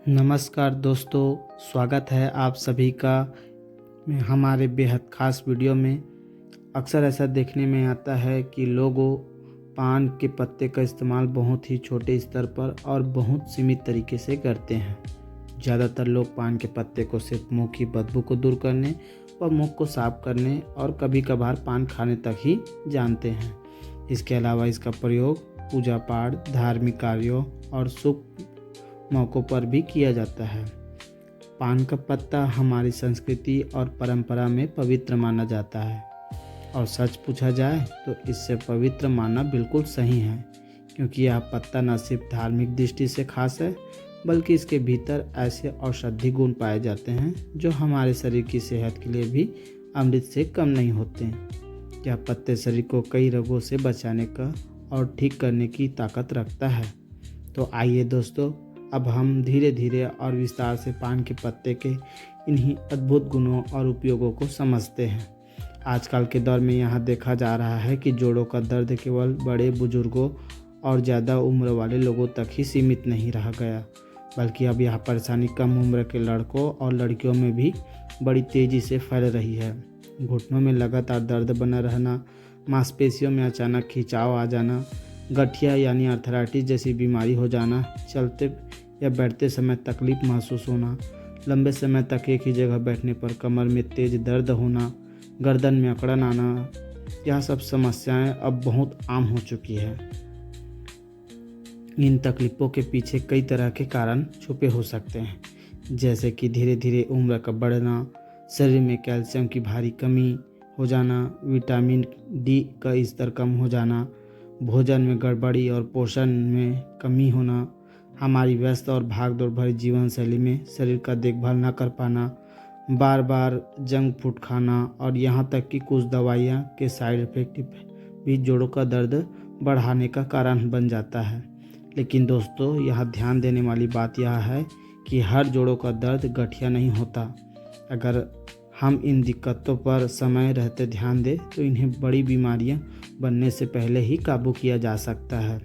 नमस्कार दोस्तों, स्वागत है आप सभी का हमारे बेहद ख़ास वीडियो में। अक्सर ऐसा देखने में आता है कि लोग पान के पत्ते का इस्तेमाल बहुत ही छोटे स्तर पर और बहुत सीमित तरीके से करते हैं। ज़्यादातर लोग पान के पत्ते को सिर्फ मुंह की बदबू को दूर करने और मुंह को साफ करने और कभी कभार पान खाने तक ही जानते हैं। इसके अलावा इसका प्रयोग पूजा पाठ, धार्मिक कार्यों और शुभ मौक़ों पर भी किया जाता है। पान का पत्ता हमारी संस्कृति और परंपरा में पवित्र माना जाता है और सच पूछा जाए तो इससे पवित्र मानना बिल्कुल सही है, क्योंकि यह पत्ता न सिर्फ धार्मिक दृष्टि से खास है बल्कि इसके भीतर ऐसे औषधि गुण पाए जाते हैं जो हमारे शरीर की सेहत के लिए भी अमृत से कम नहीं होते। यह पत्ते शरीर को कई रोगों से बचाने का और ठीक करने की ताकत रखता है। तो आइए दोस्तों, अब हम धीरे धीरे और विस्तार से पान के पत्ते के इन्हीं अद्भुत गुणों और उपयोगों को समझते हैं। आजकल के दौर में यहाँ देखा जा रहा है कि जोड़ों का दर्द केवल बड़े बुजुर्गों और ज़्यादा उम्र वाले लोगों तक ही सीमित नहीं रह गया, बल्कि अब यह परेशानी कम उम्र के लड़कों और लड़कियों में भी बड़ी तेज़ी से फैल रही है। घुटनों में लगातार दर्द बना रहना, मांसपेशियों में अचानक खिंचाव आ जाना, गठिया यानी अर्थराइटिस जैसी बीमारी हो जाना, चलते या बैठते समय तकलीफ महसूस होना, लंबे समय तक एक ही जगह बैठने पर कमर में तेज दर्द होना, गर्दन में अकड़न आना, यह सब समस्याएं अब बहुत आम हो चुकी है। इन तकलीफ़ों के पीछे कई तरह के कारण छुपे हो सकते हैं, जैसे कि धीरे धीरे उम्र का बढ़ना, शरीर में कैल्शियम की भारी कमी हो जाना, विटामिन डी का स्तर कम हो जाना, भोजन में गड़बड़ी और पोषण में कमी होना, हमारी व्यस्त और भागदौड़ भरी जीवन शैली में शरीर का देखभाल न कर पाना, बार बार जंक फूड खाना और यहाँ तक कि कुछ दवाइयाँ के साइड इफ़ेक्ट भी जोड़ों का दर्द बढ़ाने का कारण बन जाता है। लेकिन दोस्तों, यहाँ ध्यान देने वाली बात यह है कि हर जोड़ों का दर्द गठिया नहीं होता। अगर हम इन दिक्कतों पर समय रहते ध्यान दें तो इन्हें बड़ी बीमारियाँ बनने से पहले ही काबू किया जा सकता है।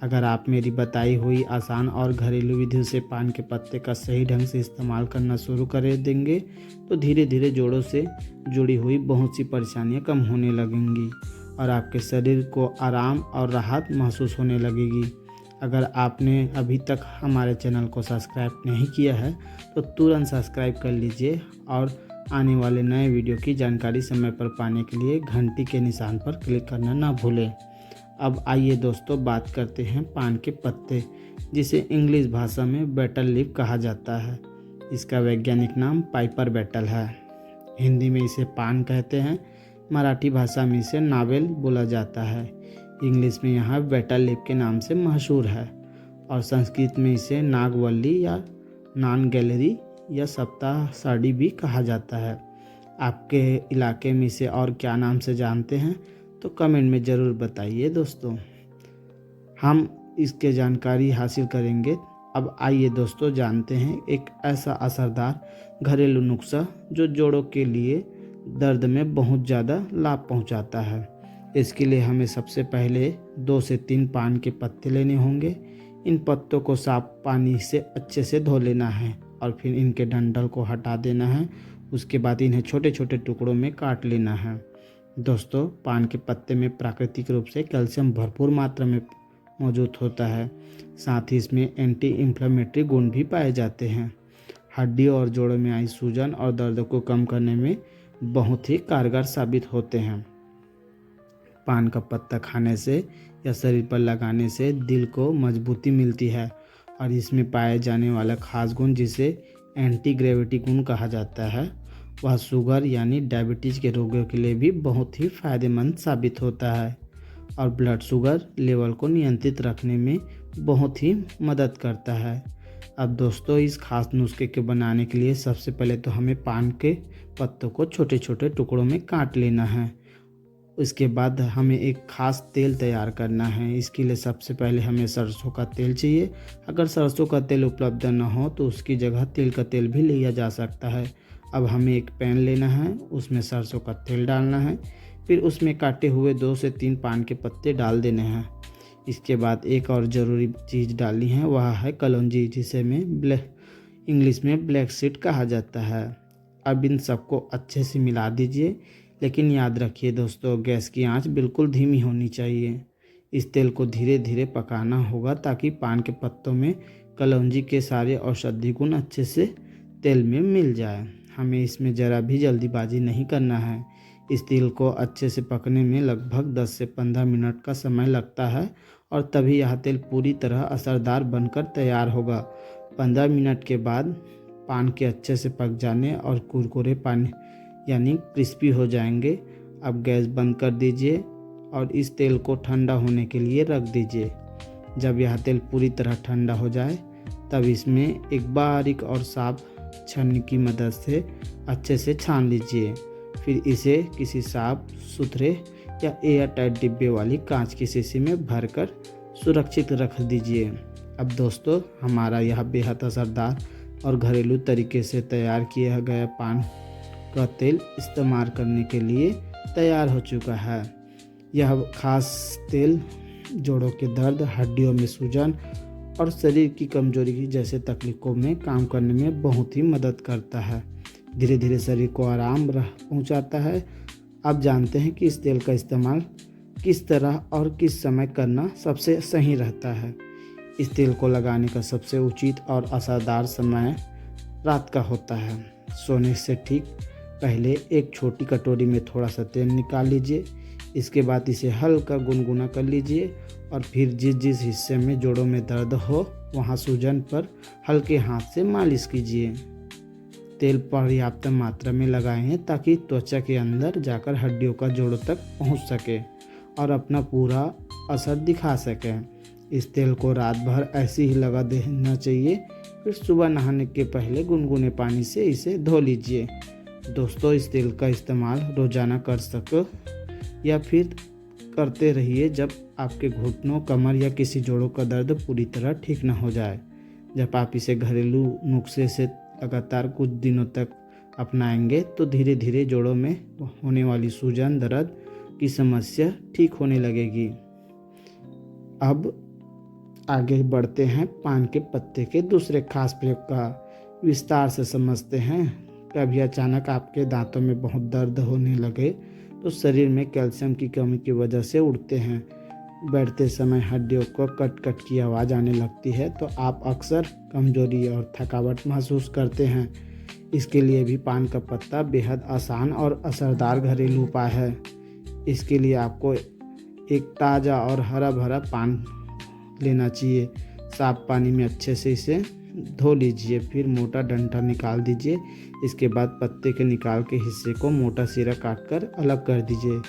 अगर आप मेरी बताई हुई आसान और घरेलू विधियों से पान के पत्ते का सही ढंग से इस्तेमाल करना शुरू कर देंगे तो धीरे धीरे जोड़ों से जुड़ी हुई बहुत सी परेशानियां कम होने लगेंगी और आपके शरीर को आराम और राहत महसूस होने लगेगी। अगर आपने अभी तक हमारे चैनल को सब्सक्राइब नहीं किया है तो तुरंत सब्सक्राइब कर लीजिए और आने वाले नए वीडियो की जानकारी समय पर पाने के लिए घंटी के निशान पर क्लिक करना ना भूलें। अब आइए दोस्तों, बात करते हैं पान के पत्ते, जिसे इंग्लिश भाषा में बेटल लीफ कहा जाता है। इसका वैज्ञानिक नाम पाइपर बेटल है। हिंदी में इसे पान कहते हैं, मराठी भाषा में इसे नावेल बोला जाता है, इंग्लिश में यह बेटल लीफ के नाम से मशहूर है और संस्कृत में इसे नागवल्ली या नान गैलरी या सप्ताह साड़ी भी कहा जाता है। आपके इलाके में इसे और क्या नाम से जानते हैं तो कमेंट में ज़रूर बताइए दोस्तों, हम इसके जानकारी हासिल करेंगे। अब आइए दोस्तों, जानते हैं एक ऐसा असरदार घरेलू नुस्खा जो जोड़ों के लिए दर्द में बहुत ज़्यादा लाभ पहुंचाता है। इसके लिए हमें सबसे पहले 2 से 3 पान के पत्ते लेने होंगे। इन पत्तों को साफ पानी से अच्छे से धो लेना है और फिर इनके डंठल को हटा देना है। उसके बाद इन्हें छोटे छोटे टुकड़ों में काट लेना है। दोस्तों, पान के पत्ते में प्राकृतिक रूप से कैल्शियम भरपूर मात्रा में मौजूद होता है, साथ ही इसमें एंटी इन्फ्लेमेटरी गुण भी पाए जाते हैं। हड्डी और जोड़ों में आई सूजन और दर्द को कम करने में बहुत ही कारगर साबित होते हैं। पान का पत्ता खाने से या शरीर पर लगाने से दिल को मजबूती मिलती है और इसमें पाए जाने वाला खास गुण, जिसे एंटी ग्रेविटी गुण कहा जाता है, वह शुगर यानी डायबिटीज़ के रोगियों के लिए भी बहुत ही फ़ायदेमंद साबित होता है और ब्लड शुगर लेवल को नियंत्रित रखने में बहुत ही मदद करता है। अब दोस्तों, इस खास नुस्खे के बनाने के लिए सबसे पहले तो हमें पान के पत्तों को छोटे छोटे टुकड़ों में काट लेना है। उसके बाद हमें एक खास तेल तैयार करना है। इसके लिए सबसे पहले हमें सरसों का तेल चाहिए। अगर सरसों का तेल उपलब्ध न हो तो उसकी जगह तिल का तेल भी लिया जा सकता है। अब हमें एक पैन लेना है, उसमें सरसों का तेल डालना है, फिर उसमें काटे हुए 2 से 3 पान के पत्ते डाल देने हैं। इसके बाद एक और ज़रूरी चीज़ डालनी है, वह है कलौंजी, जिसे में इंग्लिश में ब्लैक सीड कहा जाता है। अब इन सबको अच्छे से मिला दीजिए, लेकिन याद रखिए दोस्तों, गैस की आंच बिल्कुल धीमी होनी चाहिए। इस तेल को धीरे धीरे पकाना होगा ताकि पान के पत्तों में कलौंजी के सारे औषधि गुण अच्छे से तेल में मिल जाए। हमें इसमें ज़रा भी जल्दीबाजी नहीं करना है। इस तेल को अच्छे से पकने में लगभग 10 से 15 मिनट का समय लगता है और तभी यह तेल पूरी तरह असरदार बनकर तैयार होगा। 15 मिनट के बाद पान के अच्छे से पक जाने और कुरकुरे पान यानी क्रिस्पी हो जाएंगे। अब गैस बंद कर दीजिए और इस तेल को ठंडा होने के लिए रख दीजिए। जब यह तेल पूरी तरह ठंडा हो जाए तब इसमें एक बारीक और साफ छन्नी की मदद से अच्छे से छान लीजिए। फिर इसे किसी साफ सुथरे या एयर टाइट डिब्बे वाली कांच की शीशी में भरकर सुरक्षित रख दीजिए। अब दोस्तों, हमारा यह बेहद असरदार और घरेलू तरीके से तैयार किया गया पान का तेल इस्तेमाल करने के लिए तैयार हो चुका है। यह खास तेल जोड़ों के दर्द, हड्डियों में सूजन और शरीर की कमजोरी की जैसे तकलीफों में काम करने में बहुत ही मदद करता है। धीरे धीरे शरीर को आराम पहुंचाता है। आप जानते हैं कि इस तेल का इस्तेमाल किस तरह और किस समय करना सबसे सही रहता है। इस तेल को लगाने का सबसे उचित और असरदार समय रात का होता है। सोने से ठीक पहले एक छोटी कटोरी में थोड़ा सा तेल निकाल लीजिए। इसके बाद इसे हल्का गुनगुना कर लीजिए और फिर जिस जिस हिस्से में जोड़ों में दर्द हो वहां सूजन पर हल्के हाथ से मालिश कीजिए। तेल पर्याप्त मात्रा में लगाएं ताकि त्वचा के अंदर जाकर हड्डियों का जोड़ों तक पहुंच सके और अपना पूरा असर दिखा सके। इस तेल को रात भर ऐसे ही लगा देना चाहिए। फिर सुबह नहाने के पहले गुनगुने पानी से इसे धो लीजिए। दोस्तों, इस तेल का इस्तेमाल रोजाना कर सको या फिर करते रहिए जब आपके घुटनों, कमर या किसी जोड़ों का दर्द पूरी तरह ठीक न हो जाए। जब आप इसे घरेलू नुस्खे से लगातार कुछ दिनों तक अपनाएंगे तो धीरे धीरे जोड़ों में होने वाली सूजन, दर्द की समस्या ठीक होने लगेगी। अब आगे बढ़ते हैं पान के पत्ते के दूसरे खास प्रयोग का विस्तार से समझते हैं। कभी अचानक आपके दांतों में बहुत दर्द होने लगे तो शरीर में कैल्शियम की कमी की वजह से उठते हैं। बैठते समय हड्डियों को कट कट की आवाज़ आने लगती है तो आप अक्सर कमजोरी और थकावट महसूस करते हैं। इसके लिए भी पान का पत्ता बेहद आसान और असरदार घरेलू उपाय है। इसके लिए आपको एक ताज़ा और हरा भरा पान लेना चाहिए। साफ पानी में अच्छे से इसे धो लीजिए, फिर मोटा डंठल निकाल दीजिए। इसके बाद पत्ते के निकाल के हिस्से को मोटा सिरा काटकर अलग कर दीजिए।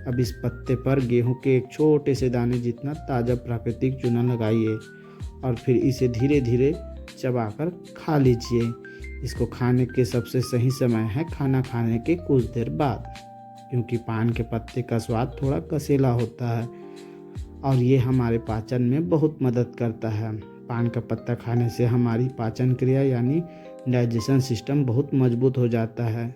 अब इस पत्ते पर गेहूं के एक छोटे से दाने जितना ताज़ा प्राकृतिक चूना लगाइए और फिर इसे धीरे धीरे चबाकर खा लीजिए। इसको खाने के सबसे सही समय है खाना खाने के कुछ देर बाद, क्योंकि पान के पत्ते का स्वाद थोड़ा कसेला होता है और ये हमारे पाचन में बहुत मदद करता है। पान का पत्ता खाने से हमारी पाचन क्रिया यानी डाइजेशन सिस्टम बहुत मजबूत हो जाता है।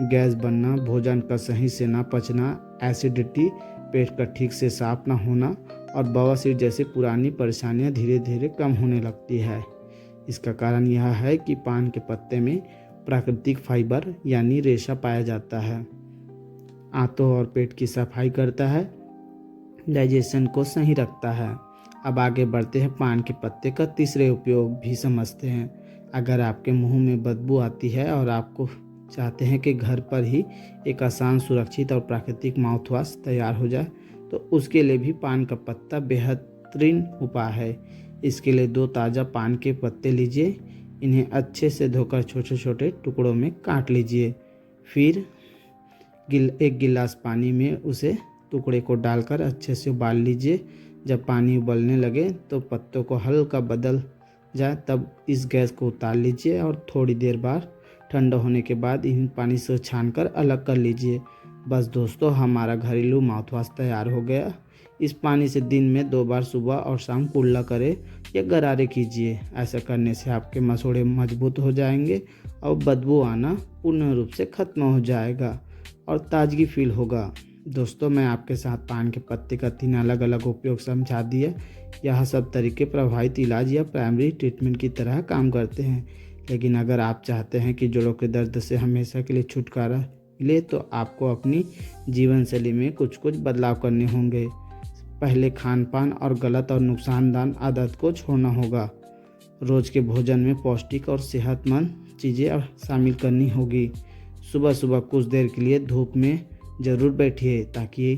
गैस बनना, भोजन का सही से ना पचना, एसिडिटी, पेट का ठीक से साफ ना होना और बवासीर जैसी पुरानी परेशानियां धीरे धीरे कम होने लगती है। इसका कारण यह है कि पान के पत्ते में प्राकृतिक फाइबर यानी रेशा पाया जाता है। आंतों और पेट की सफाई करता है, डाइजेशन को सही रखता है। अब आगे बढ़ते हैं पान के पत्ते का तीसरे उपयोग भी समझते हैं। अगर आपके मुंह में बदबू आती है और आपको चाहते हैं कि घर पर ही एक आसान, सुरक्षित और प्राकृतिक माउथ वॉश तैयार हो जाए तो उसके लिए भी पान का पत्ता बेहतरीन उपाय है। इसके लिए 2 ताज़ा पान के पत्ते लीजिए। इन्हें अच्छे से धोकर छोटे छोटे टुकड़ों में काट लीजिए। फिर एक गिलास पानी में उसे टुकड़े को डालकर अच्छे से उबाल लीजिए। जब पानी उबलने लगे तो पत्तों को हल्का बदल जाए तब इस गैस को उतार लीजिए और थोड़ी देर बाद ठंडा होने के बाद इन पानी से छानकर अलग कर लीजिए। बस दोस्तों, हमारा घरेलू माउथवॉश तैयार हो गया। इस पानी से दिन में 2 बार सुबह और शाम कुल्ला करें या गरारे कीजिए। ऐसा करने से आपके मसूड़े मजबूत हो जाएंगे और बदबू आना पूर्ण रूप से खत्म हो जाएगा और ताजगी फील होगा। दोस्तों, मैं आपके साथ पान के पत्ते का 3 अलग अलग उपयोग समझा दिया। यह सब तरीके प्रभावित इलाज या प्राइमरी ट्रीटमेंट की तरह काम करते हैं, लेकिन अगर आप चाहते हैं कि जोड़ों के दर्द से हमेशा के लिए छुटकारा मिले तो आपको अपनी जीवन शैली में कुछ कुछ बदलाव करने होंगे। पहले खान पान और गलत और नुकसानदायक आदत को छोड़ना होगा। रोज़ के भोजन में पौष्टिक और सेहतमंद चीज़ें शामिल करनी होगी। सुबह सुबह कुछ देर के लिए धूप में ज़रूर बैठिए ताकि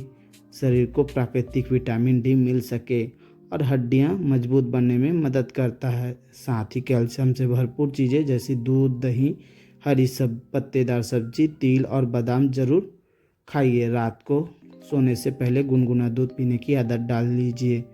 शरीर को प्राकृतिक विटामिन डी मिल सके और हड्डियां मजबूत बनने में मदद करता है। साथ ही कैल्शियम से भरपूर चीज़ें जैसे दूध, दही, हरी पत्तेदार सब्जी, तिल और बादाम ज़रूर खाइए। रात को सोने से पहले गुनगुना दूध पीने की आदत डाल लीजिए।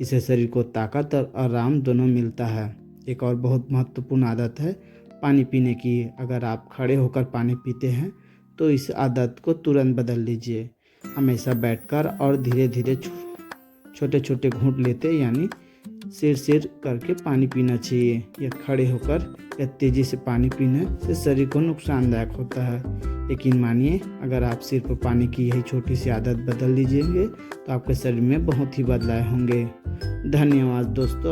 इससे शरीर को ताकत और आराम दोनों मिलता है। एक और बहुत महत्वपूर्ण आदत है पानी पीने की। अगर आप खड़े होकर पानी पीते हैं तो इस आदत को तुरंत बदल लीजिए। हमेशा बैठकर और धीरे धीरे छोटे छोटे घूंट लेते यानी सिर करके पानी पीना चाहिए। या खड़े होकर या तेज़ी से पानी पीने से शरीर को नुकसानदायक होता है। यकीन मानिए, अगर आप सिर पर पानी की यही छोटी सी आदत बदल लीजिएंगे तो आपके शरीर में बहुत ही बदलाव होंगे। धन्यवाद दोस्तों।